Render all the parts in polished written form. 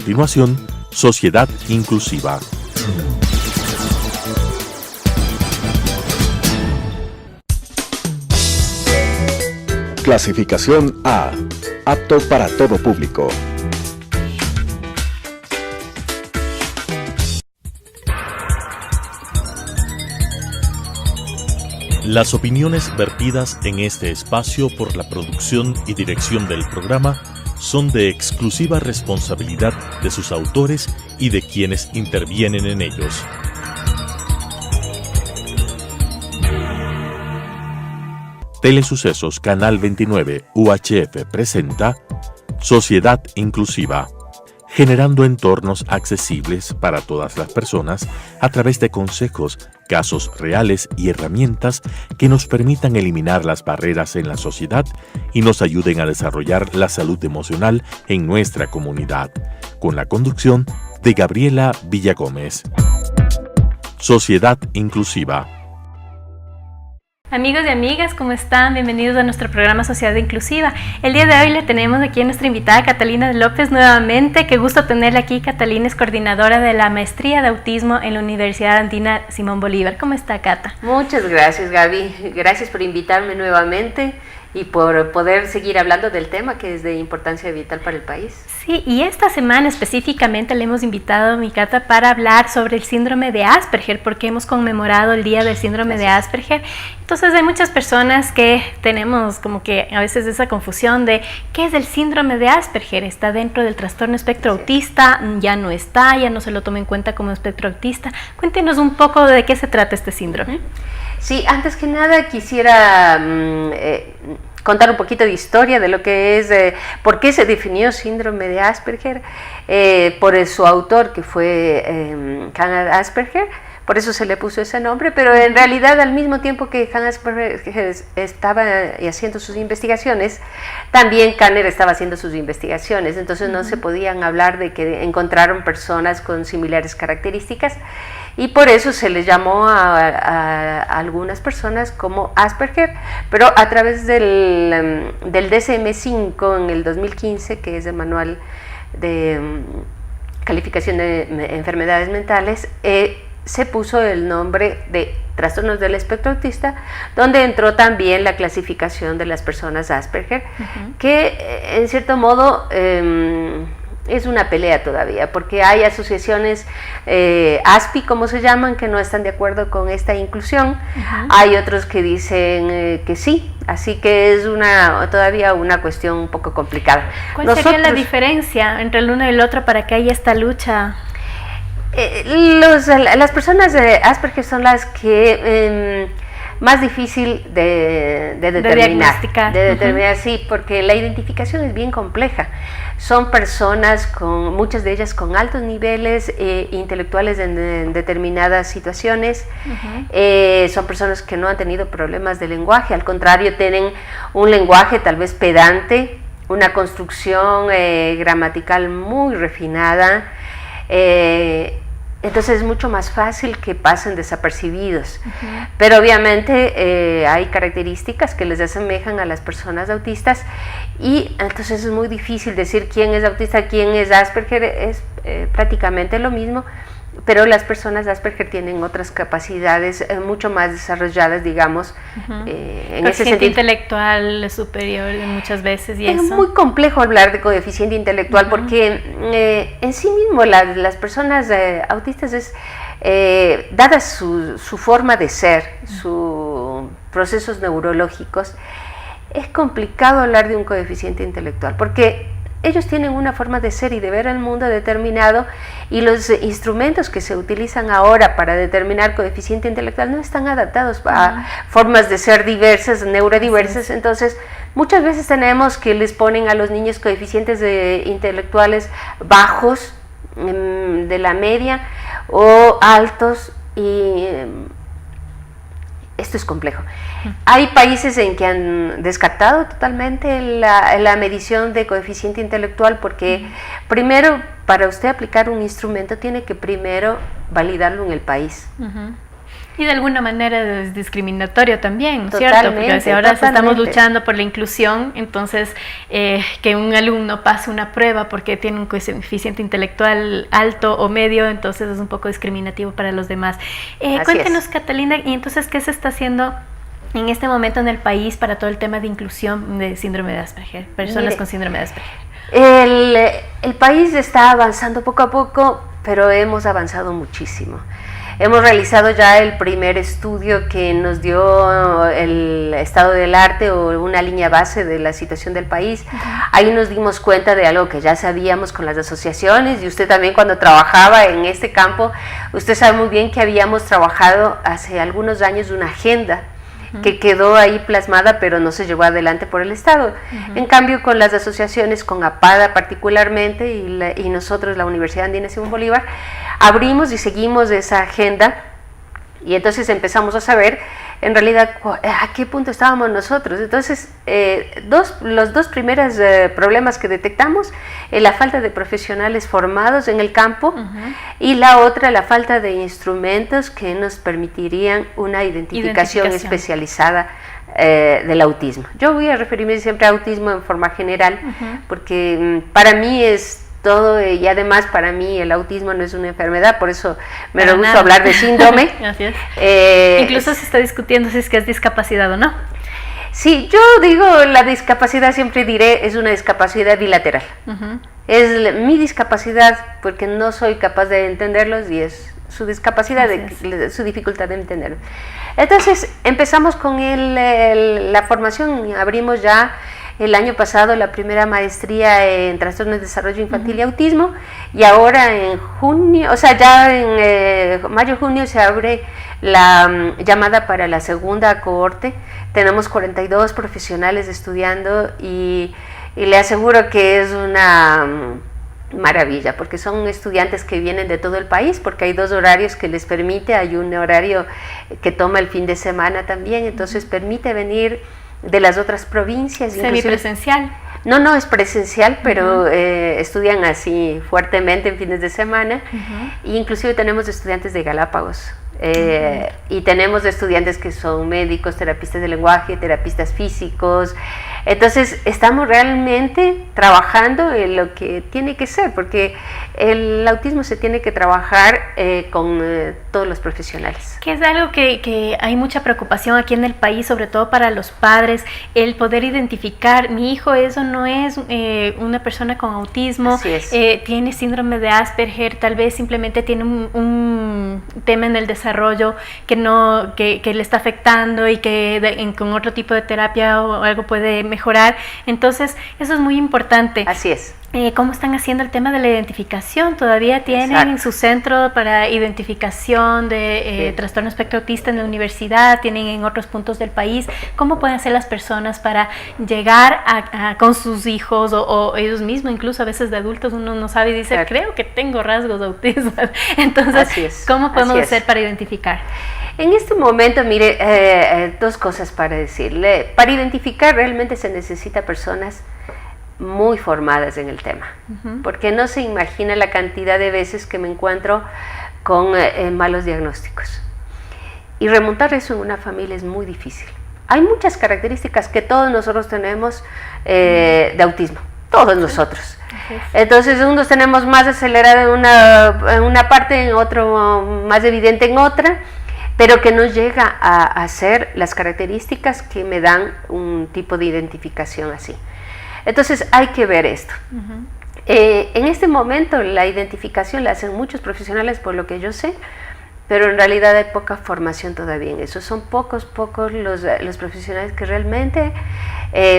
continuación, Sociedad Inclusiva. Clasificación A. Apto para todo público. Las opiniones vertidas en este espacio por la producción y dirección del programa son de exclusiva responsabilidad de sus autores y de quienes intervienen en ellos. Telesucesos Canal 29 UHF presenta Sociedad Inclusiva, generando entornos accesibles para todas las personas a través de consejos, casos reales y herramientas que nos permitan eliminar las barreras en la sociedad y nos ayuden a desarrollar la salud emocional en nuestra comunidad, con la conducción de Gabriela Villagómez. Sociedad Inclusiva. Amigos y amigas, ¿cómo están? Bienvenidos a nuestro programa Sociedad Inclusiva. El día de hoy le tenemos aquí a nuestra invitada Catalina López nuevamente. Qué gusto tenerla aquí. Catalina es coordinadora de la Maestría de Autismo en la Universidad Andina Simón Bolívar. ¿Cómo está, Cata? Muchas gracias, Gaby. Gracias por invitarme nuevamente y por poder seguir hablando del tema que es de importancia vital para el país. Sí, y esta semana específicamente le hemos invitado a mi Cata para hablar sobre el síndrome de Asperger, porque hemos conmemorado el Día del Síndrome de Asperger. Entonces hay muchas personas que tenemos como que a veces esa confusión de ¿qué es el síndrome de Asperger? ¿Está dentro del trastorno espectro autista? ¿Ya no está? ¿Ya no se lo toma en cuenta como espectro autista? Cuéntenos un poco de qué se trata este síndrome. Sí, antes que nada quisiera contar un poquito de historia de lo que es, por qué se definió síndrome de Asperger, por su autor que fue Hannah Asperger. Por eso se le puso ese nombre, pero en realidad al mismo tiempo que Hannah Asperger estaba haciendo sus investigaciones, también Kanner estaba haciendo sus investigaciones, entonces no se podían hablar de que encontraron personas con similares características y por eso se les llamó a algunas personas como Asperger, pero a través del DSM-5 en el 2015, que es el manual de calificación de enfermedades mentales, se puso el nombre de trastornos del espectro autista, donde entró también la clasificación de las personas Asperger, que en cierto modo es una pelea todavía, porque hay asociaciones ASPI, como se llaman, que no están de acuerdo con esta inclusión. Hay otros que dicen que sí, así que es todavía una cuestión un poco complicada. ¿Cuál sería la diferencia entre el uno y el otro para que haya esta lucha? Las personas de Asperger son las que más difícil de determinar, sí, porque la identificación es bien compleja. Son personas muchas de ellas con altos niveles intelectuales en determinadas situaciones. Son personas que no han tenido problemas de lenguaje, al contrario, tienen un lenguaje tal vez pedante, una construcción gramatical muy refinada. Entonces es mucho más fácil que pasen desapercibidos, pero obviamente hay características que les asemejan a las personas autistas y entonces es muy difícil decir quién es autista, quién es Asperger, es prácticamente lo mismo, pero las personas Asperger tienen otras capacidades mucho más desarrolladas, digamos, en ese sentido. Intelectual superior muchas veces y es eso. muy complejo hablar de coeficiente intelectual porque en sí mismo las personas autistas es, dada su forma de ser, sus procesos neurológicos, es complicado hablar de un coeficiente intelectual porque ellos tienen una forma de ser y de ver el mundo determinado y los instrumentos que se utilizan ahora para determinar coeficiente intelectual no están adaptados a formas de ser diversas, neurodiversas. Entonces muchas veces tenemos que les ponen a los niños coeficientes intelectuales bajos, de la media o altos, y esto es complejo. Hay países en que han descartado totalmente la medición de coeficiente intelectual porque primero, para usted aplicar un instrumento, tiene que primero validarlo en el país. Y de alguna manera es discriminatorio también, ¿no es Totalmente, cierto? Porque si ahora totalmente. estamos luchando por la inclusión, entonces que un alumno pase una prueba porque tiene un coeficiente intelectual alto o medio, entonces es un poco discriminativo para los demás. Cuéntenos, Catalina, y entonces, ¿qué se está haciendo en este momento en el país para todo el tema de inclusión de síndrome de Asperger, personas con síndrome de Asperger? El país está avanzando poco a poco, pero hemos avanzado muchísimo. Hemos realizado ya el primer estudio que nos dio el estado del arte o una línea base de la situación del país. Ahí nos dimos cuenta de algo que ya sabíamos con las asociaciones, y usted también, cuando trabajaba en este campo, usted sabe muy bien que habíamos trabajado hace algunos años una agenda que quedó ahí plasmada, pero no se llevó adelante por el Estado. En cambio, con las asociaciones, con APADA particularmente, y nosotros, la Universidad Andina Simón Bolívar, abrimos y seguimos esa agenda, y entonces empezamos a saber en realidad a qué punto estábamos nosotros. Entonces, los dos primeros problemas que detectamos, la falta de profesionales formados en el campo, y la otra, la falta de instrumentos que nos permitirían una identificación especializada del autismo. Yo voy a referirme siempre a autismo en forma general, porque para mí es todo, y además para mí el autismo no es una enfermedad, por eso me gusta hablar de síndrome. Así es. Incluso se está discutiendo si es que es discapacidad o no. Sí, yo digo, la discapacidad, siempre diré, es una discapacidad bilateral. Es mi discapacidad porque no soy capaz de entenderlos, y es su discapacidad, su dificultad de entenderlos. Entonces empezamos con la formación, abrimos ya el año pasado la primera maestría en trastornos de desarrollo infantil y autismo, y ahora en junio, o sea, ya en mayo-junio se abre la llamada para la segunda cohorte. Tenemos 42 profesionales estudiando, y le aseguro que es una maravilla, porque son estudiantes que vienen de todo el país, porque hay 2 horarios que les permite, hay un horario que toma el fin de semana también, entonces permite venir de las otras provincias. ¿Semipresencial? No es presencial, pero estudian así fuertemente en fines de semana, e inclusive tenemos estudiantes de Galápagos, y tenemos estudiantes que son médicos, terapistas de lenguaje, terapistas físicos. Entonces estamos realmente trabajando en lo que tiene que ser, porque el autismo se tiene que trabajar con todos los profesionales. Que es algo que hay mucha preocupación aquí en el país, sobre todo para los padres, el poder identificar, mi hijo eso no es una persona con autismo, tiene síndrome de Asperger, tal vez simplemente tiene un tema en el desarrollo que le está afectando, y que con otro tipo de terapia o algo puede mejorar. Entonces eso es muy importante. Así es. ¿Cómo están haciendo el tema de la identificación? ¿Todavía tienen su centro para identificación de trastorno espectro autista en la universidad? ¿Tienen en otros puntos del país? ¿Cómo pueden hacer las personas para llegar con sus hijos o ellos mismos, incluso a veces de adultos, uno no sabe y dice, creo que tengo rasgos de autismo? Entonces, ¿cómo podemos hacer para identificar? En este momento, mire, 2 cosas para decirle. Para identificar realmente se necesita personas muy formadas en el tema, porque no se imagina la cantidad de veces que me encuentro con malos diagnósticos, y remontar eso en una familia es muy difícil. Hay muchas características que todos nosotros tenemos de autismo, todos nosotros. Entonces unos tenemos más acelerado en una parte, en otro más evidente en otra, pero que no llega a ser las características que me dan un tipo de identificación así. Entonces hay que ver esto. En este momento la identificación la hacen muchos profesionales, por lo que yo sé, pero en realidad hay poca formación todavía en eso. Son pocos los profesionales que realmente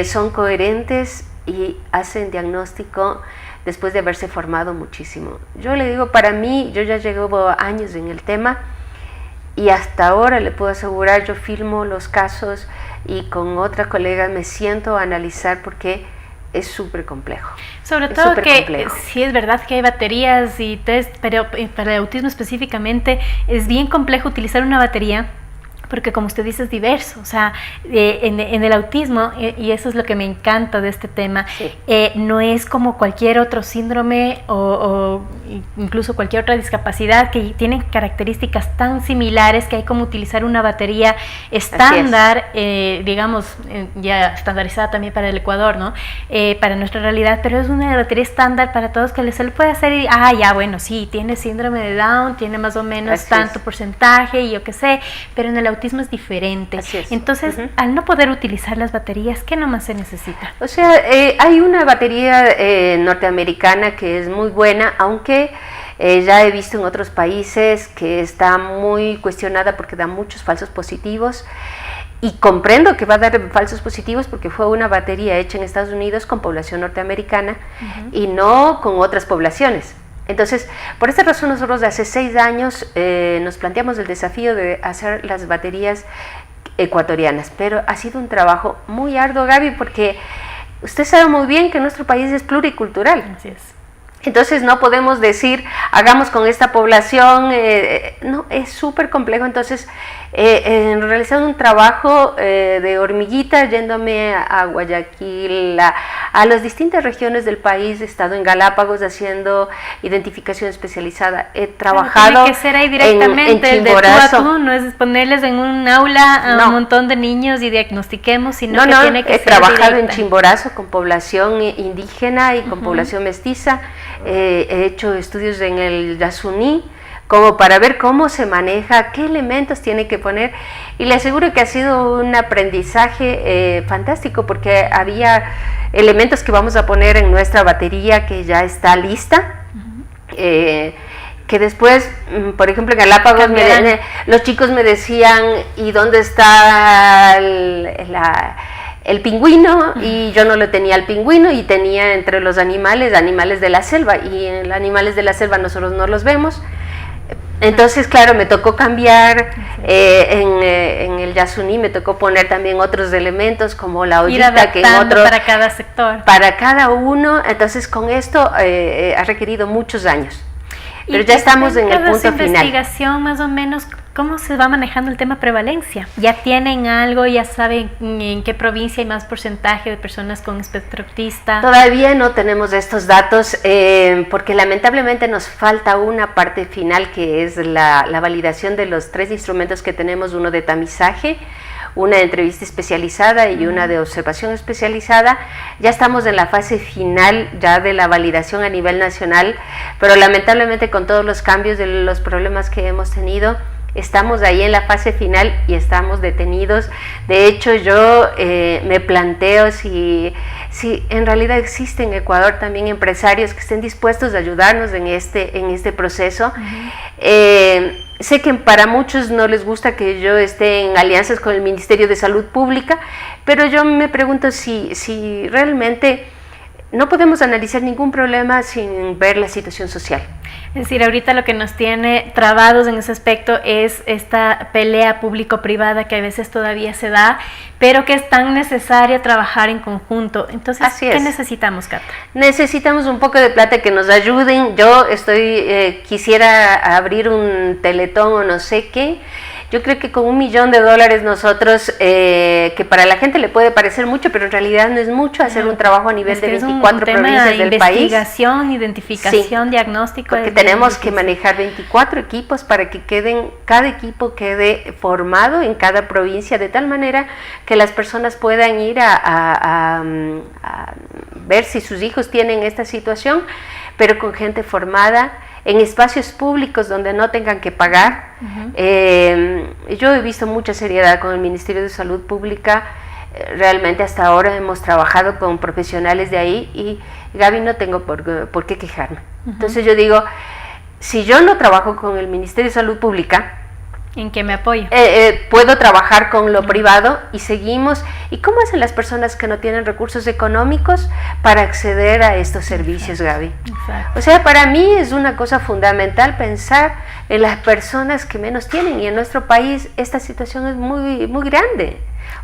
son coherentes y hacen diagnóstico después de haberse formado muchísimo. Yo le digo, para mí, yo ya llevo años en el tema, y hasta ahora le puedo asegurar, yo filmo los casos y con otra colega me siento a analizar, porque es súper complejo. Sobre todo que sí es verdad que hay baterías y test, pero para el autismo específicamente es bien complejo utilizar una batería, porque como usted dice es diverso, o sea, en el autismo, y eso es lo que me encanta de este tema, no es como cualquier otro síndrome incluso cualquier otra discapacidad, que tienen características tan similares que hay como utilizar una batería estándar, digamos, ya estandarizada también para el Ecuador, ¿no? Para nuestra realidad, pero es una batería estándar para todos que se le puede hacer y, ya, bueno, sí, tiene síndrome de Down, tiene más o menos tanto porcentaje y yo qué sé, pero en el autismo es diferente. Entonces, al no poder utilizar las baterías, ¿qué nomás se necesita? O sea, hay una batería norteamericana que es muy buena, aunque ya he visto en otros países que está muy cuestionada porque da muchos falsos positivos. Y comprendo que va a dar falsos positivos porque fue una batería hecha en Estados Unidos con población norteamericana y no con otras poblaciones. Entonces, por esta razón nosotros de hace 6 años nos planteamos el desafío de hacer las baterías ecuatorianas, pero ha sido un trabajo muy arduo, Gaby, porque usted sabe muy bien que nuestro país es pluricultural. Así es. Entonces no podemos decir, hagamos con esta población, no, es súper complejo. Entonces, realizando un trabajo de hormiguita, yéndome a Guayaquil, a las distintas regiones del país, he estado en Galápagos haciendo identificación especializada, he trabajado tiene que ser ahí directamente, en Chimborazo. De tú a tú, no es ponerles en un aula a un montón de niños y diagnostiquemos, sino que tiene que ser trabajado directa. En Chimborazo con población indígena y con población mestiza. He hecho estudios en el Yasuní como para ver cómo se maneja, qué elementos tiene que poner, y le aseguro que ha sido un aprendizaje fantástico, porque había elementos que vamos a poner en nuestra batería que ya está lista, que después, por ejemplo, en Galápagos los chicos me decían, ¿y dónde está el pingüino? Y yo no lo tenía el pingüino, y tenía entre los animales de la selva, y en los animales de la selva nosotros no los vemos. Entonces, claro, me tocó cambiar, en el Yasuní me tocó poner también otros elementos como la ollita, que en otro, para cada sector, para cada uno. Entonces, con esto ha requerido muchos años, pero ya estamos en el punto final. Investigación, más o menos, ¿cómo se va manejando el tema prevalencia? ¿Ya tienen algo? ¿Ya saben en qué provincia hay más porcentaje de personas con espectro autista? Todavía no tenemos estos datos, porque lamentablemente nos falta una parte final, que es la validación de los 3 instrumentos que tenemos: uno de tamizaje, una de entrevista especializada y una de observación especializada. Ya estamos en la fase final ya de la validación a nivel nacional, pero lamentablemente con todos los cambios de los problemas que hemos tenido, estamos ahí en la fase final y estamos detenidos. De hecho, yo me planteo si en realidad existen en Ecuador también empresarios que estén dispuestos a ayudarnos en este proceso. Sé que para muchos no les gusta que yo esté en alianzas con el Ministerio de Salud Pública, pero yo me pregunto si realmente no podemos analizar ningún problema sin ver la situación social. Es decir, ahorita lo que nos tiene trabados en ese aspecto es esta pelea público-privada que a veces todavía se da, pero que es tan necesaria trabajar en conjunto. Entonces, ¿qué necesitamos, Cata? Necesitamos un poco de plata que nos ayuden. Yo quisiera abrir un teletón o no sé qué. Yo creo que con $1 millón nosotros, que para la gente le puede parecer mucho, pero en realidad no es mucho, hacer un trabajo a nivel de 24 provincias del país. Investigación, identificación, diagnóstico. Porque tenemos que manejar 24 equipos para que cada equipo quede formado en cada provincia, de tal manera que las personas puedan ir a ver si sus hijos tienen esta situación, pero con gente formada, en espacios públicos donde no tengan que pagar. Yo he visto mucha seriedad con el Ministerio de Salud Pública. Realmente hasta ahora hemos trabajado con profesionales de ahí, y Gaby, no tengo por qué quejarme. Entonces yo digo, si yo no trabajo con el Ministerio de Salud Pública, ¿en qué me apoyo? Puedo trabajar con lo privado y seguimos. ¿Y cómo hacen las personas que no tienen recursos económicos para acceder a estos servicios, Gaby? Exacto. O sea, para mí es una cosa fundamental pensar en las personas que menos tienen, y en nuestro país esta situación es muy, muy grande.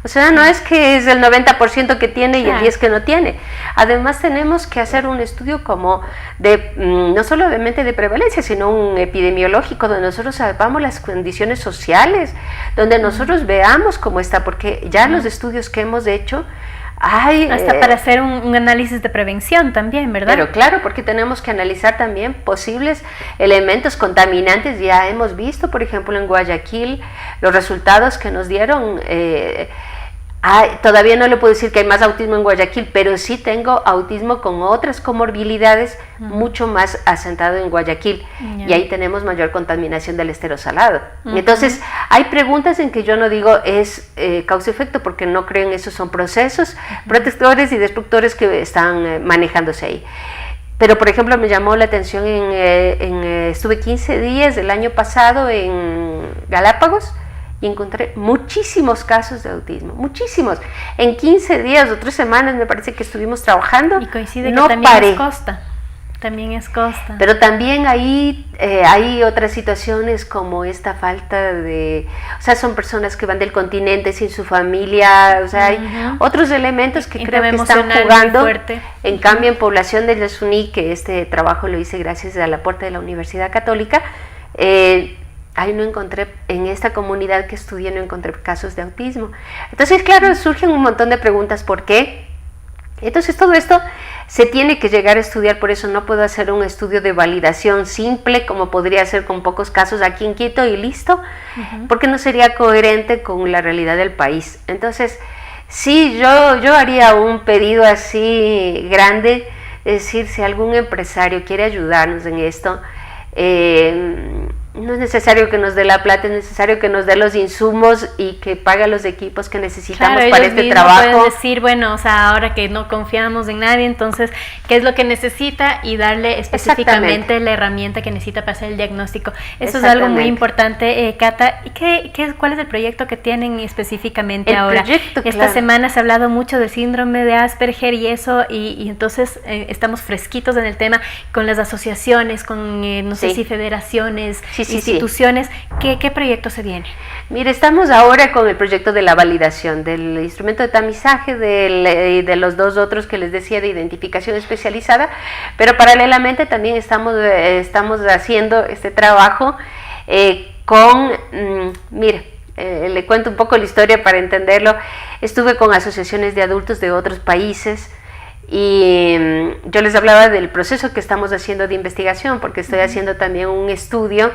O sea, no es que es el 90% que tiene y el 10% que no tiene. Además, tenemos que hacer un estudio como no solo de prevalencia, sino un epidemiológico, donde nosotros sepamos las condiciones sociales, donde nosotros veamos cómo está, porque ya los estudios que hemos hecho Hasta para hacer un análisis de prevención también, ¿verdad? Pero claro, porque tenemos que analizar también posibles elementos contaminantes. Ya hemos visto, por ejemplo, en Guayaquil, los resultados que nos dieron. Todavía no le puedo decir que hay más autismo en Guayaquil, pero sí tengo autismo con otras comorbilidades mucho más asentado en Guayaquil, y ahí tenemos mayor contaminación del estero salado. Entonces, hay preguntas en que yo no digo es causa-efecto, porque no creo en eso, son procesos protectores y destructores que están manejándose ahí. Pero, por ejemplo, me llamó la atención, estuve 15 días el año pasado en Galápagos, y encontré muchísimos casos de autismo, muchísimos. En 15 días o 3 semanas me parece que estuvimos trabajando. Y coincide no que también paré. es costa. También es costa. Pero también ahí hay otras situaciones como esta falta de... O sea, son personas que van del continente sin su familia, o sea, hay otros elementos que creo que están jugando. En cambio, en población de Yasuní, que este trabajo lo hice gracias al aporte de la Universidad Católica, ahí no encontré, en esta comunidad que estudié, no encontré casos de autismo. Entonces, claro, surgen un montón de preguntas, ¿por qué? Entonces, todo esto se tiene que llegar a estudiar, por eso no puedo hacer un estudio de validación simple, como podría hacer con pocos casos aquí en Quito y listo, porque no sería coherente con la realidad del país. Entonces, sí, yo haría un pedido así grande, es decir, si algún empresario quiere ayudarnos en esto, no es necesario que nos dé la plata, es necesario que nos dé los insumos y que pague los equipos que necesitamos para este trabajo. Pueden decir, bueno, o sea, ahora que no confiamos en nadie, entonces, ¿qué es lo que necesita? Y darle específicamente la herramienta que necesita para hacer el diagnóstico. Eso es algo muy importante, Cata. ¿Y cuál es el proyecto que tienen específicamente ahora? Esta semana se ha hablado mucho del síndrome de Asperger y eso, y entonces estamos fresquitos en el tema con las asociaciones, con, no sé si federaciones, instituciones. ¿Qué proyecto se viene? Mire, estamos ahora con el proyecto de la validación del instrumento de tamizaje, de los dos otros que les decía de identificación especializada, pero paralelamente también estamos haciendo este trabajo le cuento un poco la historia para entenderlo. Estuve con asociaciones de adultos de otros países, y yo les hablaba del proceso que estamos haciendo de investigación, porque estoy haciendo también un estudio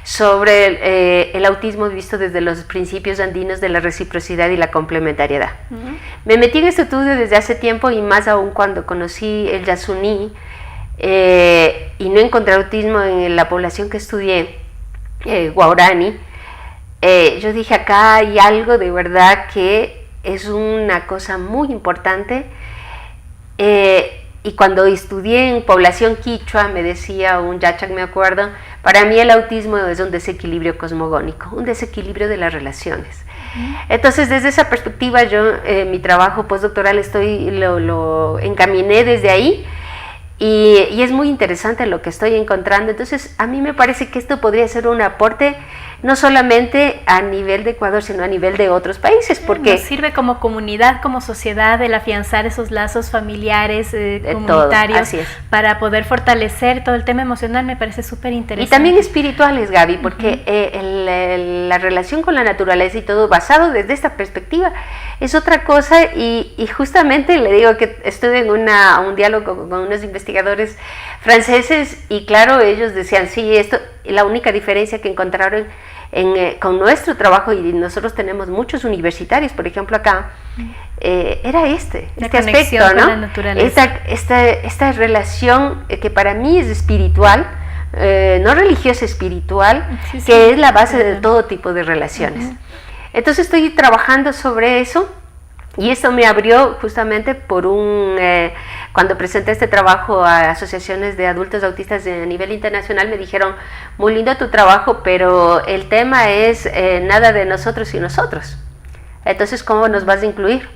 sobre el autismo visto desde los principios andinos de la reciprocidad y la complementariedad. Me metí en este estudio desde hace tiempo, y más aún cuando conocí el Yasuní y no encontré autismo en la población que estudié, Guarani. Yo dije, acá hay algo de verdad que es una cosa muy importante. Y cuando estudié en población quichua, me decía un yachac, me acuerdo, para mí el autismo es un desequilibrio cosmogónico, un desequilibrio de las relaciones. Entonces, desde esa perspectiva, yo mi trabajo postdoctoral lo encaminé desde ahí, y es muy interesante lo que estoy encontrando. Entonces, a mí me parece que esto podría ser un aporte no solamente a nivel de Ecuador, sino a nivel de otros países, porque nos sirve como comunidad, como sociedad, el afianzar esos lazos familiares, comunitarios, para poder fortalecer todo el tema emocional. Me parece súper interesante. Y también espirituales, Gaby, porque la relación con la naturaleza y todo basado desde esta perspectiva es otra cosa, y justamente le digo que estuve en un diálogo con unos investigadores franceses, y claro, ellos decían, sí, la única diferencia que encontraron con nuestro trabajo, y nosotros tenemos muchos universitarios, por ejemplo acá, era este aspecto, ¿no? Esta relación que para mí es espiritual, no religiosa, espiritual, que es la base de todo tipo de relaciones. Entonces estoy trabajando sobre eso, y esto me abrió justamente por cuando presenté este trabajo a asociaciones de adultos autistas a nivel internacional, me dijeron, muy lindo tu trabajo, pero el tema es nada de nosotros y nosotros. Entonces, ¿cómo nos vas a incluir?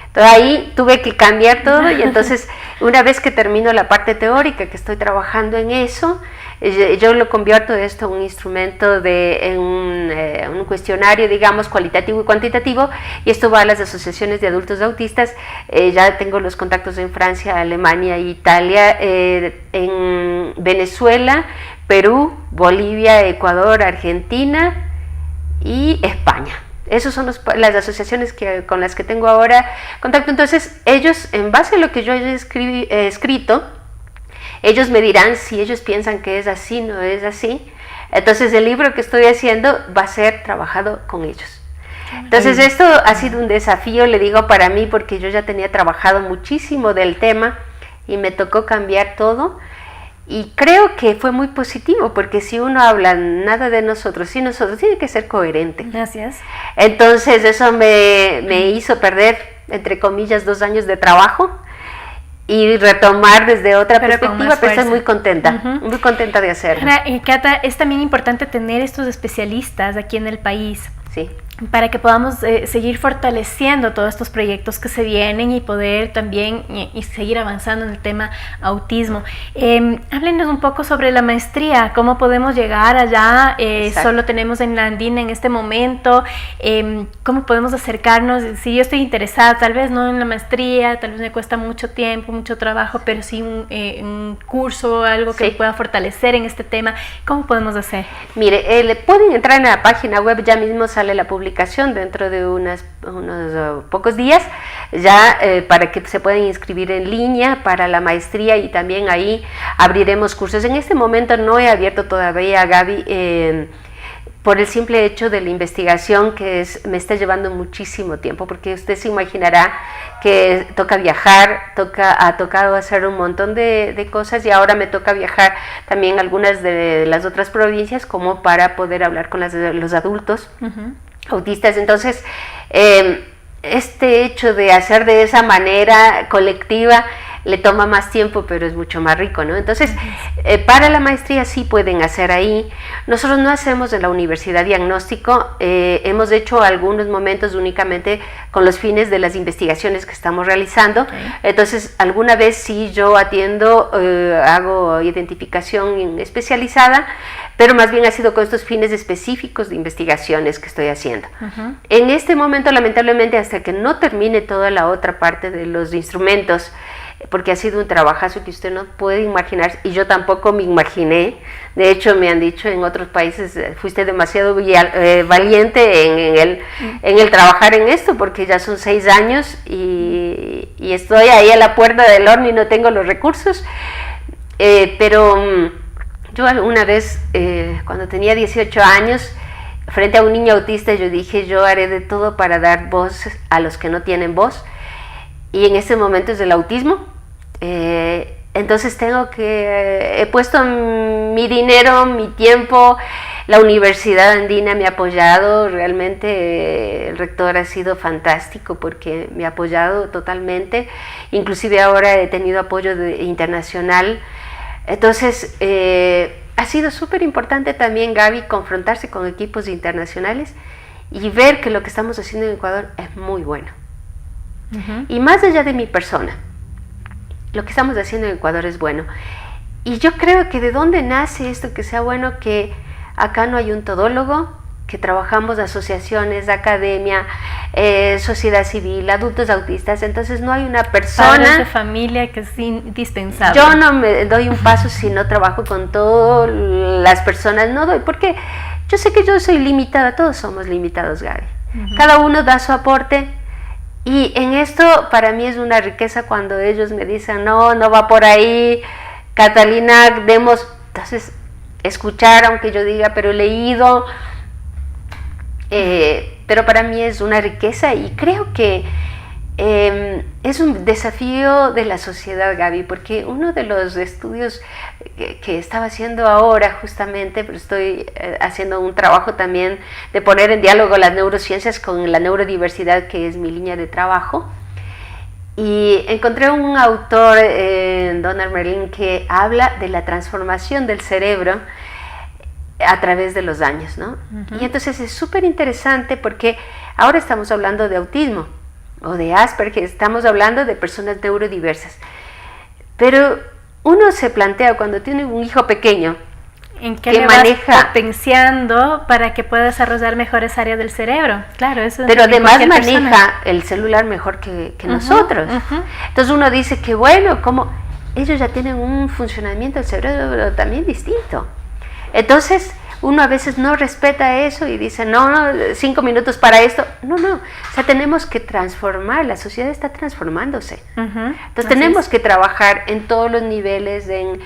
Entonces ahí tuve que cambiar todo, y entonces una vez que termino la parte teórica, que estoy trabajando en eso, yo lo convierto esto en un instrumento, en un cuestionario, digamos, cualitativo y cuantitativo, y esto va a las asociaciones de adultos autistas. Ya tengo los contactos en Francia, Alemania e Italia, en Venezuela, Perú, Bolivia, Ecuador, Argentina y España. Esas son las asociaciones con las que tengo ahora contacto. Entonces, ellos, en base a lo que yo he escrito, ellos me dirán si ellos piensan que es así, no es así. Entonces, el libro que estoy haciendo va a ser trabajado con ellos. Entonces, esto ha sido un desafío, le digo, para mí, porque yo ya tenía trabajado muchísimo del tema y me tocó cambiar todo. Y creo que fue muy positivo, porque si uno habla nada de nosotros, sí, nosotros, tiene que ser coherente. Gracias. Entonces eso me hizo perder, entre comillas, 2 años de trabajo y retomar desde otra perspectiva, pero estoy muy contenta, muy contenta de hacerlo. Cata, es también importante tener estos especialistas aquí en el país. Sí. Para que podamos seguir fortaleciendo todos estos proyectos que se vienen y poder también y seguir avanzando en el tema autismo. Háblenos un poco sobre la maestría, cómo podemos llegar allá, solo tenemos en la Andina en este momento, cómo podemos acercarnos, si yo estoy interesada, tal vez no en la maestría, tal vez me cuesta mucho tiempo, mucho trabajo, pero sí un curso, algo que pueda fortalecer en este tema, ¿cómo podemos hacer? Mire, pueden entrar en la página web, ya mismo sale la publicación dentro de unos pocos días, ya para que se puedan inscribir en línea para la maestría, y también ahí abriremos cursos. En este momento no he abierto todavía, Gaby, por el simple hecho de la investigación que me está llevando muchísimo tiempo, porque usted se imaginará que toca viajar, ha tocado hacer un montón de cosas, y ahora me toca viajar también a algunas de las otras provincias como para poder hablar con los adultos autistas. Entonces, este hecho de hacer de esa manera colectiva le toma más tiempo, pero es mucho más rico, ¿no? Entonces, para la maestría sí pueden hacer ahí. Nosotros no hacemos en la universidad diagnóstico, hemos hecho algunos momentos únicamente con los fines de las investigaciones que estamos realizando. Entonces, alguna vez sí yo atiendo, hago identificación especializada, pero más bien ha sido con estos fines específicos de investigaciones que estoy haciendo. En este momento, lamentablemente, hasta que no termine toda la otra parte de los instrumentos, porque ha sido un trabajazo que usted no puede imaginar, y yo tampoco me imaginé. De hecho, me han dicho en otros países, fuiste demasiado valiente en el trabajar en esto, porque ya son 6 años y estoy ahí a la puerta del horno y no tengo los recursos. Pero yo una vez, cuando tenía 18 años, frente a un niño autista, yo dije, yo haré de todo para dar voz a los que no tienen voz. Y en este momento es el autismo. Entonces he puesto mi dinero, mi tiempo. La Universidad Andina me ha apoyado, realmente el rector ha sido fantástico porque me ha apoyado totalmente. Inclusive ahora he tenido apoyo internacional. Entonces ha sido súper importante también, Gaby, confrontarse con equipos internacionales y ver que lo que estamos haciendo en Ecuador es muy bueno. Y más allá de mi persona, lo que estamos haciendo en Ecuador es bueno. Y yo creo que de dónde nace esto que sea bueno, que acá no hay un todólogo, que trabajamos asociaciones, academia, sociedad civil, adultos autistas. Entonces no hay una persona, padres de familia, que es indispensable. Yo no me doy un paso si no trabajo con todas las personas, no doy, porque yo sé que yo soy limitada, todos somos limitados, Gaby. Cada uno da su aporte. Y en esto para mí es una riqueza cuando ellos me dicen, no va por ahí, Catalina, entonces escuchar, aunque yo diga, pero he leído, pero para mí es una riqueza, y creo que es un desafío de la sociedad, Gaby, porque uno de los estudios que estaba haciendo ahora justamente, pero estoy haciendo un trabajo también de poner en diálogo las neurociencias con la neurodiversidad, que es mi línea de trabajo, y encontré un autor, Donald Merlin, que habla de la transformación del cerebro a través de los años, ¿no? Y entonces es súper interesante porque ahora estamos hablando de autismo o de Asperger, estamos hablando de personas neurodiversas, pero uno se plantea cuando tiene un hijo pequeño, ¿en qué le vas potenciando para que pueda desarrollar mejores áreas del cerebro? Claro, eso. Pero además maneja el celular mejor que nosotros. Entonces uno dice que bueno, como ellos ya tienen un funcionamiento del cerebro también distinto. Entonces uno a veces no respeta eso y dice, no, 5 minutos para esto. No, o sea, tenemos que transformar, la sociedad está transformándose. Entonces tenemos que trabajar en todos los niveles, en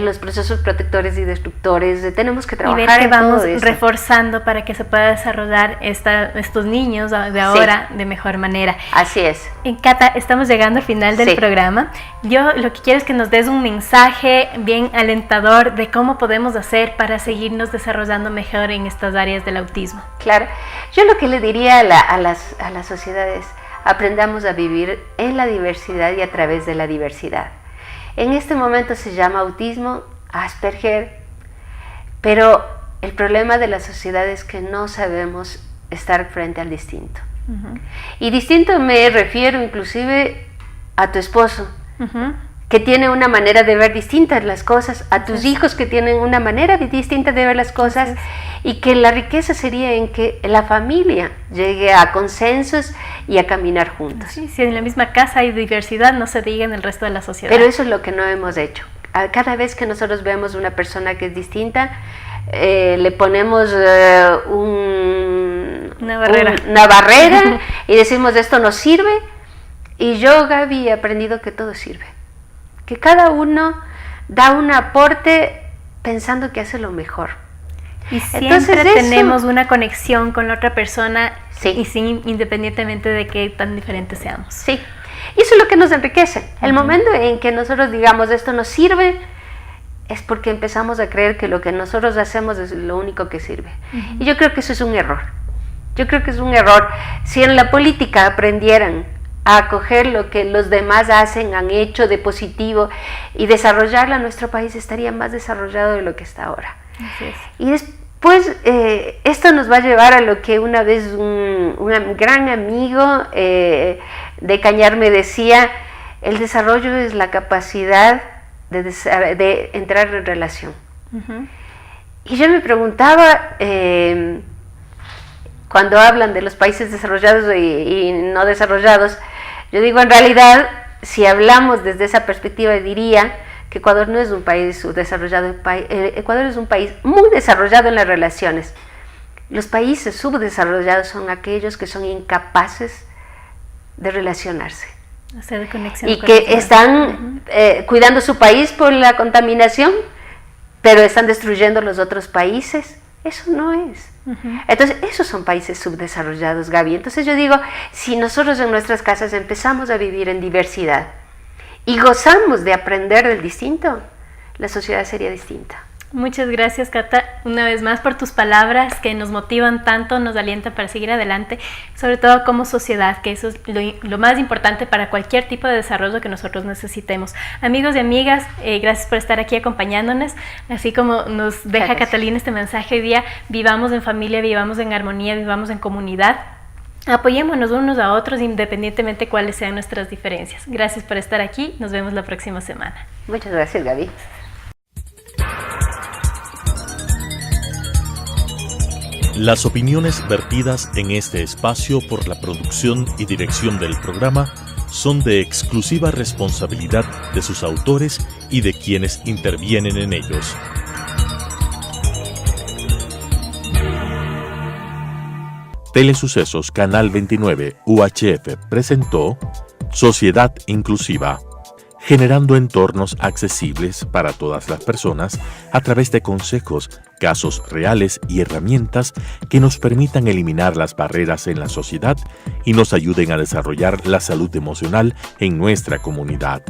los procesos protectores y destructores, tenemos que trabajar y ver que en vamos todo esto. Reforzando para que se pueda desarrollar estos niños de ahora de mejor manera. Así es. Cata, estamos llegando al final del programa. Yo lo que quiero es que nos des un mensaje bien alentador de cómo podemos hacer para seguirnos desarrollando mejor en estas áreas del autismo. Claro, yo lo que le diría a las sociedades, aprendamos a vivir en la diversidad y a través de la diversidad. En este momento se llama autismo, Asperger, pero el problema de la sociedad es que no sabemos estar frente al distinto. Y distinto me refiero inclusive a tu esposo, que tiene una manera de ver distintas las cosas, a tus hijos que tienen una manera distinta de ver las cosas, y que la riqueza sería en que la familia llegue a consensos y a caminar juntos. Sí, si en la misma casa hay diversidad, no se diga en el resto de la sociedad. Pero eso es lo que no hemos hecho. Cada vez que nosotros vemos una persona que es distinta, le ponemos una barrera y decimos, esto no sirve. Y yo, Gaby, he aprendido que todo sirve, que cada uno da un aporte pensando que hace lo mejor. Y siempre tenemos una conexión con la otra persona, y independientemente de qué tan diferentes seamos. Sí, y eso es lo que nos enriquece. El momento en que nosotros digamos esto nos sirve, es porque empezamos a creer que lo que nosotros hacemos es lo único que sirve. Y yo creo que eso es un error. Yo creo que es un error. Si en la política aprendieran a acoger lo que los demás hacen, han hecho de positivo y desarrollarla, nuestro país estaría más desarrollado de lo que está ahora. Así es. Y después esto nos va a llevar a lo que una vez un gran amigo de Cañar me decía: el desarrollo es la capacidad de entrar en relación. Y yo me preguntaba, cuando hablan de los países desarrollados y no desarrollados, yo digo, en realidad, si hablamos desde esa perspectiva, diría que Ecuador no es un país subdesarrollado, Ecuador es un país muy desarrollado en las relaciones. Los países subdesarrollados son aquellos que son incapaces de relacionarse. Hacer conexión y que están cuidando su país por la contaminación, pero están destruyendo los otros países. Eso no es. Entonces, esos son países subdesarrollados, Gaby. Entonces yo digo, si nosotros en nuestras casas empezamos a vivir en diversidad y gozamos de aprender del distinto, la sociedad sería distinta. Muchas gracias, Cata, una vez más por tus palabras que nos motivan tanto, nos alientan para seguir adelante, sobre todo como sociedad, que eso es lo más importante para cualquier tipo de desarrollo que nosotros necesitemos. Amigos y amigas, gracias por estar aquí acompañándonos, así como nos deja Catalina este mensaje hoy día: vivamos en familia, vivamos en armonía, vivamos en comunidad. Apoyémonos unos a otros independientemente de cuáles sean nuestras diferencias. Gracias por estar aquí, nos vemos la próxima semana. Muchas gracias, Gaby. Las opiniones vertidas en este espacio por la producción y dirección del programa son de exclusiva responsabilidad de sus autores y de quienes intervienen en ellos. Telesucesos Canal 29 UHF presentó Sociedad Inclusiva, generando entornos accesibles para todas las personas a través de consejos, casos reales y herramientas que nos permitan eliminar las barreras en la sociedad y nos ayuden a desarrollar la salud emocional en nuestra comunidad.